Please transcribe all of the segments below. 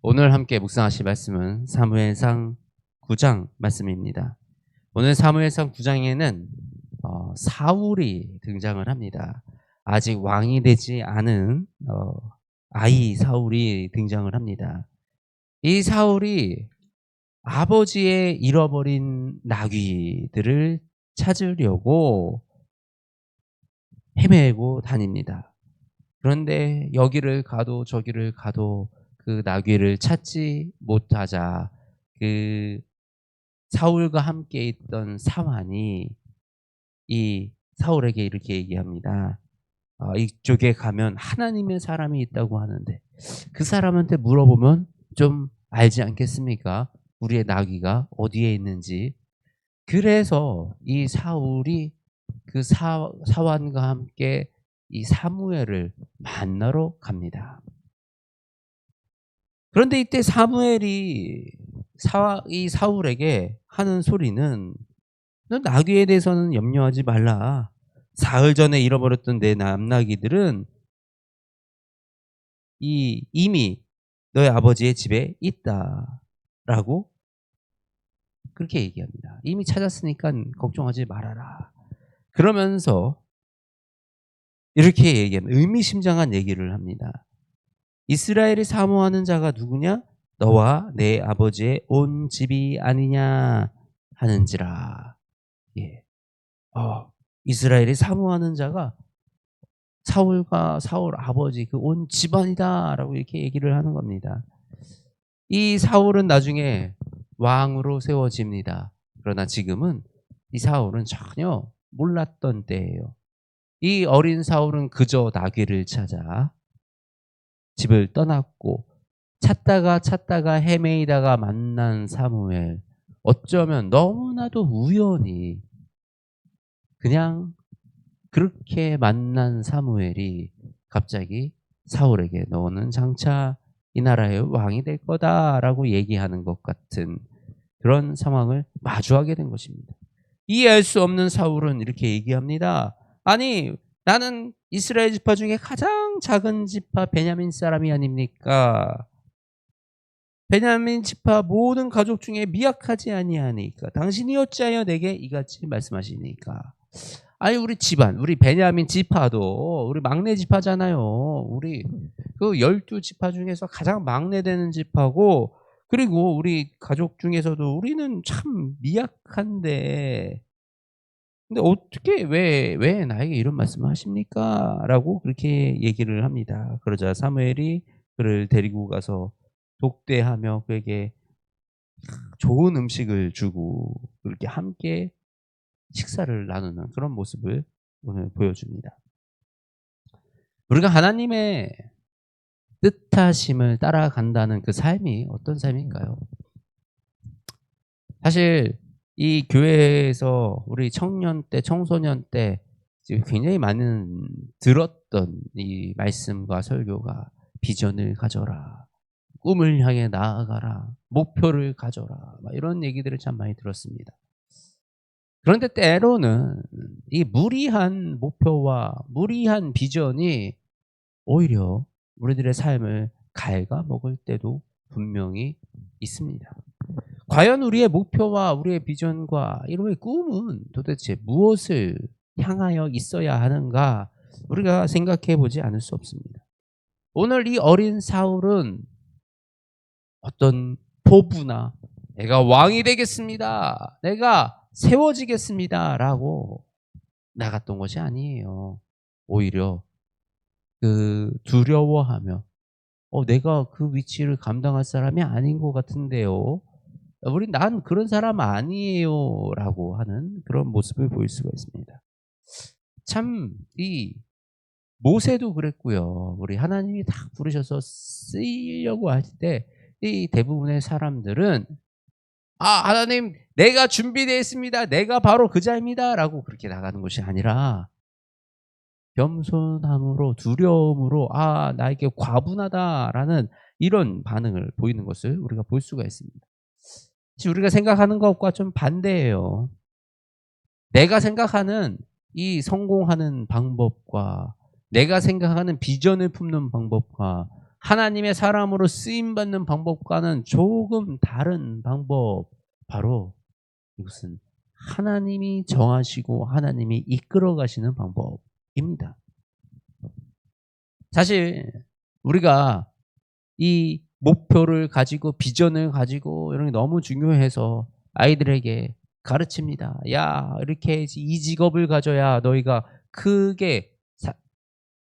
오늘 함께 묵상하실 말씀은 사무엘상 9장 말씀입니다. 오늘 사무엘상 9장에는 사울이 등장을 합니다. 아직 왕이 되지 않은 아이 사울이 등장을 합니다. 이 사울이 아버지의 잃어버린 나귀들을 찾으려고 헤매고 다닙니다. 그런데 여기를 가도 저기를 가도 그 나귀를 찾지 못하자 그 사울과 함께 있던 사환이 이 사울에게 이렇게 얘기합니다. 이쪽에 가면 하나님의 사람이 있다고 하는데 그 사람한테 물어보면 좀 알지 않겠습니까? 우리의 나귀가 어디에 있는지. 그래서 이 사울이 그 사환과 함께 이 사무엘을 만나러 갑니다. 그런데 이때 사무엘이 이 사울에게 하는 소리는 너 나귀에 대해서는 염려하지 말라. 사흘 전에 잃어버렸던 내 남나귀들은 이미 너의 아버지의 집에 있다라고 그렇게 얘기합니다. 이미 찾았으니까 걱정하지 말아라. 그러면서 이렇게 얘기합니다. 의미심장한 얘기를 합니다. 이스라엘이 사모하는 자가 누구냐? 너와 내 아버지의 온 집이 아니냐 하는지라. 예. 이스라엘이 사모하는 자가 사울과 사울 아버지 그 온 집안이다라고 이렇게 얘기를 하는 겁니다. 이 사울은 나중에 왕으로 세워집니다. 그러나 지금은 이 사울은 전혀 몰랐던 때예요. 이 어린 사울은 그저 나귀를 찾아 집을 떠났고 찾다가 헤매이다가 만난 사무엘. 어쩌면 너무나도 우연히 그냥 그렇게 만난 사무엘이 갑자기 사울에게 너는 장차 이 나라의 왕이 될 거다라고 얘기하는 것 같은 그런 상황을 마주하게 된 것입니다. 이해할 수 없는 사울은 이렇게 얘기합니다. 아니 나는 이스라엘 지파 중에 가장 작은 지파 베냐민 사람이 아닙니까? 베냐민 지파 모든 가족 중에 미약하지 아니하니까 당신이 어찌하여 내게 이같이 말씀하시니까. 아니 우리 집안 우리 베냐민 지파도 우리 막내 지파잖아요. 우리 그 12지파 중에서 가장 막내 되는 지파고 그리고 우리 가족 중에서도 우리는 참 미약한데 근데 어떻게 왜 나에게 이런 말씀을 하십니까? 라고 그렇게 얘기를 합니다. 그러자 사무엘이 그를 데리고 가서 독대하며 그에게 좋은 음식을 주고 그렇게 함께 식사를 나누는 그런 모습을 오늘 보여줍니다. 우리가 하나님의 뜻하심을 따라간다는 그 삶이 어떤 삶일까요? 사실 이 교회에서 우리 청년 때, 청소년 때 굉장히 많은 들었던 이 말씀과 설교가 비전을 가져라, 꿈을 향해 나아가라, 목표를 가져라, 이런 얘기들을 참 많이 들었습니다. 그런데 때로는 이 무리한 목표와 무리한 비전이 오히려 우리들의 삶을 갉아먹을 때도 분명히 있습니다. 과연 우리의 목표와 우리의 비전과 이런 꿈은 도대체 무엇을 향하여 있어야 하는가 우리가 생각해 보지 않을 수 없습니다. 오늘 이 어린 사울은 어떤 포부나 내가 왕이 되겠습니다. 내가 세워지겠습니다. 라고 나갔던 것이 아니에요. 오히려 그 두려워하며 내가 그 위치를 감당할 사람이 아닌 것 같은데요. 난 그런 사람 아니에요. 라고 하는 그런 모습을 보일 수가 있습니다. 참, 이 모세도 그랬고요. 우리 하나님이 딱 부르셔서 쓰이려고 할 때, 이 대부분의 사람들은, 하나님, 내가 준비되어 있습니다. 내가 바로 그 자입니다. 라고 그렇게 나가는 것이 아니라, 겸손함으로, 두려움으로, 나에게 과분하다라는 이런 반응을 보이는 것을 우리가 볼 수가 있습니다. 우리가 생각하는 것과 좀 반대예요. 내가 생각하는 이 성공하는 방법과 내가 생각하는 비전을 품는 방법과 하나님의 사람으로 쓰임받는 방법과는 조금 다른 방법, 바로 이것은 하나님이 정하시고 하나님이 이끌어 가시는 방법입니다. 사실 우리가 이 목표를 가지고 비전을 가지고 이런 게 너무 중요해서 아이들에게 가르칩니다. 야, 이렇게 해야지. 이 직업을 가져야 너희가 크게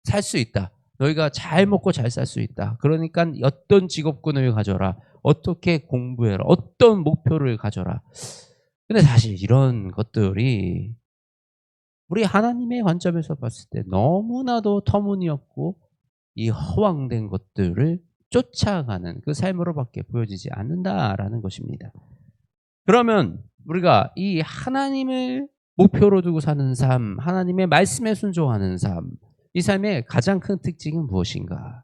살 수 있다. 너희가 잘 먹고 잘 살 수 있다. 그러니까 어떤 직업군을 가져라. 어떻게 공부해라. 어떤 목표를 가져라. 근데 사실 이런 것들이 우리 하나님의 관점에서 봤을 때 너무나도 터무니없고 이 허황된 것들을 쫓아가는 그 삶으로밖에 보여지지 않는다라는 것입니다. 그러면 우리가 이 하나님을 목표로 두고 사는 삶, 하나님의 말씀에 순종하는 삶, 이 삶의 가장 큰 특징은 무엇인가?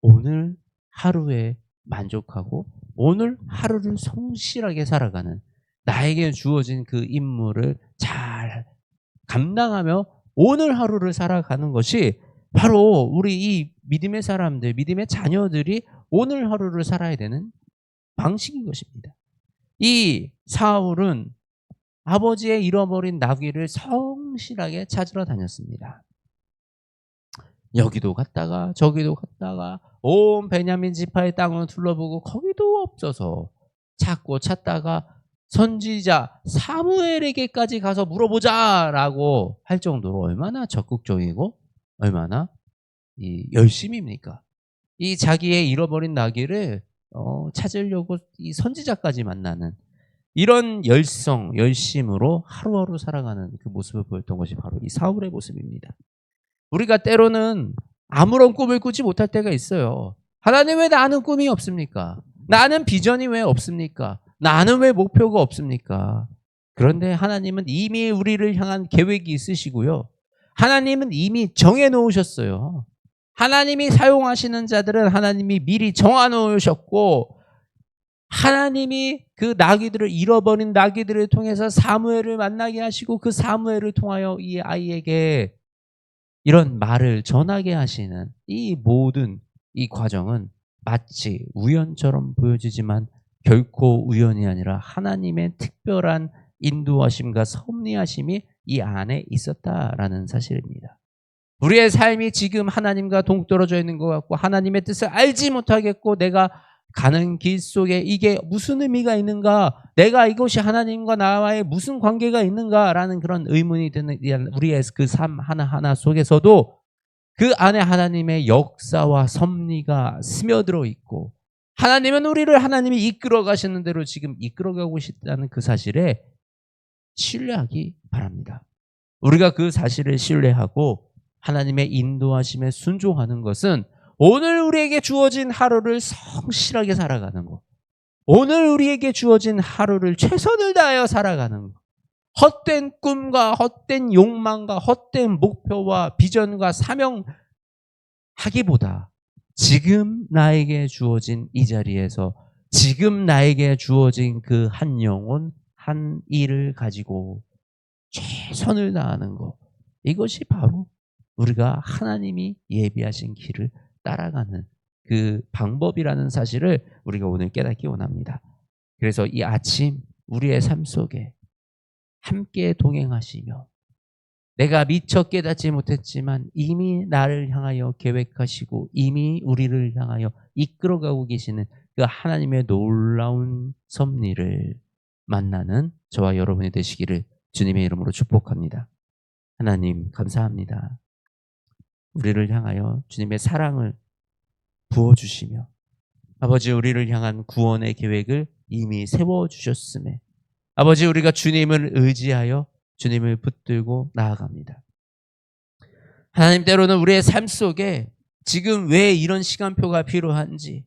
오늘 하루에 만족하고 오늘 하루를 성실하게 살아가는, 나에게 주어진 그 임무를 잘 감당하며 오늘 하루를 살아가는 것이 바로 우리 이 믿음의 사람들, 믿음의 자녀들이 오늘 하루를 살아야 되는 방식인 것입니다. 이 사울은 아버지의 잃어버린 나귀를 성실하게 찾으러 다녔습니다. 여기도 갔다가 저기도 갔다가 온 베냐민 지파의 땅을 둘러보고 거기도 없어서 찾다가 선지자 사무엘에게까지 가서 물어보자라고 할 정도로 얼마나 적극적이고 얼마나 열심입니까? 이 자기의 잃어버린 나귀를 찾으려고 이 선지자까지 만나는 이런 열심으로 하루하루 살아가는 그 모습을 보였던 것이 바로 이 사울의 모습입니다. 우리가 때로는 아무런 꿈을 꾸지 못할 때가 있어요. 하나님, 왜 나는 꿈이 없습니까? 나는 비전이 왜 없습니까? 나는 왜 목표가 없습니까? 그런데 하나님은 이미 우리를 향한 계획이 있으시고요. 하나님은 이미 정해놓으셨어요. 하나님이 사용하시는 자들은 하나님이 미리 정해놓으셨고, 하나님이 그 나귀들을, 잃어버린 나귀들을 통해서 사무엘을 만나게 하시고 그 사무엘을 통하여 이 아이에게 이런 말을 전하게 하시는 이 모든 이 과정은 마치 우연처럼 보여지지만 결코 우연이 아니라 하나님의 특별한 인도하심과 섭리하심이 이 안에 있었다라는 사실입니다. 우리의 삶이 지금 하나님과 동떨어져 있는 것 같고 하나님의 뜻을 알지 못하겠고, 내가 가는 길 속에 이게 무슨 의미가 있는가, 내가 이것이 하나님과 나와의 무슨 관계가 있는가라는 그런 의문이 드는 우리의 그 삶 하나하나 속에서도 그 안에 하나님의 역사와 섭리가 스며들어 있고, 하나님은 우리를 하나님이 이끌어 가시는 대로 지금 이끌어가고 싶다는 그 사실에 신뢰하기 바랍니다. 우리가 그 사실을 신뢰하고 하나님의 인도하심에 순종하는 것은 오늘 우리에게 주어진 하루를 성실하게 살아가는 것, 오늘 우리에게 주어진 하루를 최선을 다하여 살아가는 것, 헛된 꿈과 헛된 욕망과 헛된 목표와 비전과 사명 하기보다 지금 나에게 주어진 이 자리에서 지금 나에게 주어진 그 한 영혼, 한 일을 가지고 최선을 다하는 것, 이것이 바로 우리가 하나님이 예비하신 길을 따라가는 그 방법이라는 사실을 우리가 오늘 깨닫기 원합니다. 그래서 이 아침 우리의 삶 속에 함께 동행하시며, 내가 미처 깨닫지 못했지만 이미 나를 향하여 계획하시고 이미 우리를 향하여 이끌어가고 계시는 그 하나님의 놀라운 섭리를 만나는 저와 여러분이 되시기를 주님의 이름으로 축복합니다. 하나님, 감사합니다. 우리를 향하여 주님의 사랑을 부어주시며 아버지, 우리를 향한 구원의 계획을 이미 세워주셨음에 아버지, 우리가 주님을 의지하여 주님을 붙들고 나아갑니다. 하나님, 때로는 우리의 삶 속에 지금 왜 이런 시간표가 필요한지,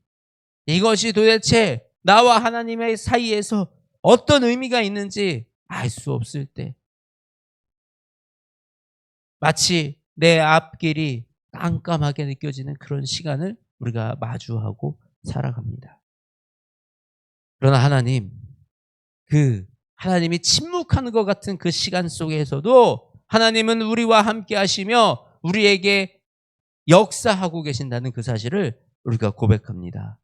이것이 도대체 나와 하나님의 사이에서 어떤 의미가 있는지 알 수 없을 때, 마치 내 앞길이 깜깜하게 느껴지는 그런 시간을 우리가 마주하고 살아갑니다. 그러나 하나님, 그 하나님이 침묵하는 것 같은 그 시간 속에서도 하나님은 우리와 함께 하시며 우리에게 역사하고 계신다는 그 사실을 우리가 고백합니다.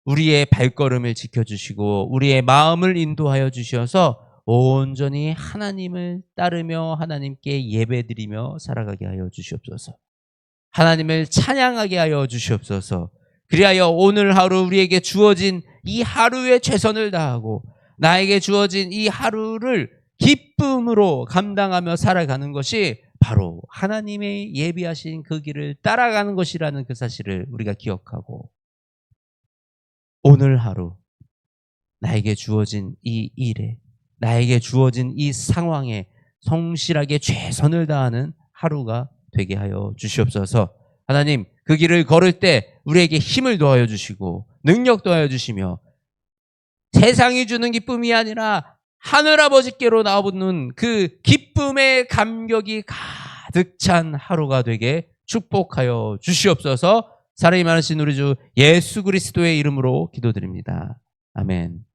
우리의 발걸음을 지켜주시고 우리의 마음을 인도하여 주셔서 온전히 하나님을 따르며 하나님께 예배드리며 살아가게 하여 주시옵소서. 하나님을 찬양하게 하여 주시옵소서. 그리하여 오늘 하루 우리에게 주어진 이 하루에 최선을 다하고 나에게 주어진 이 하루를 기쁨으로 감당하며 살아가는 것이 바로 하나님의 예비하신 그 길을 따라가는 것이라는 그 사실을 우리가 기억하고 오늘 하루 나에게 주어진 이 일에 나에게 주어진 이 상황에 성실하게 최선을 다하는 하루가 되게 하여 주시옵소서. 하나님, 그 길을 걸을 때 우리에게 힘을 더하여 주시고 능력 더하여 주시며 세상이 주는 기쁨이 아니라 하늘아버지께로 나오는 그 기쁨의 감격이 가득 찬 하루가 되게 축복하여 주시옵소서. 사랑이 많으신 우리 주 예수 그리스도의 이름으로 기도드립니다. 아멘.